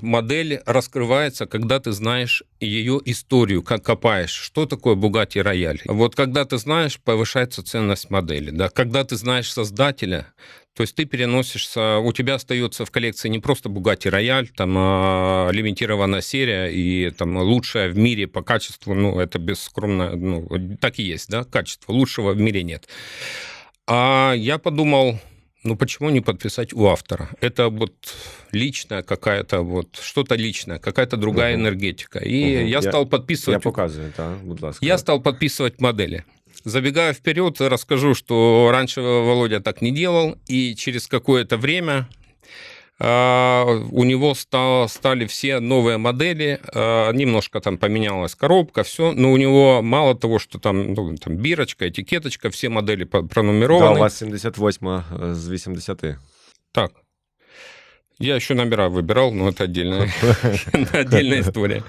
Модель раскрывается, когда ты знаешь ее историю, как копаешь, что такое Bugatti Рояль. Вот когда ты знаешь, повышается ценность модели. Да? Когда ты знаешь создателя, то есть ты переносишься, у тебя остается в коллекции не просто Bugatti Рояль, там лимитированная серия и там лучшая в мире по качеству, ну, это бескромно, ну, так и есть, да, качество, лучшего в мире нет. А я подумал, ну почему не подписать у автора? Это вот личная какая-то, вот что-то личное, какая-то другая Угу. энергетика. И Угу. я стал Я подписывать, показую, так, будь я ласка. стал подписывать модели. Забегая вперед, расскажу, что раньше Володя так не делал, и через какое-то время у него стали все новые модели, немножко там поменялась коробка, все, но у него мало того, что там, ну, там бирочка, этикеточка, все модели Да, у пронумерованы. вас 78 з 80. Так, я еще номера выбирал, но это отдельная история.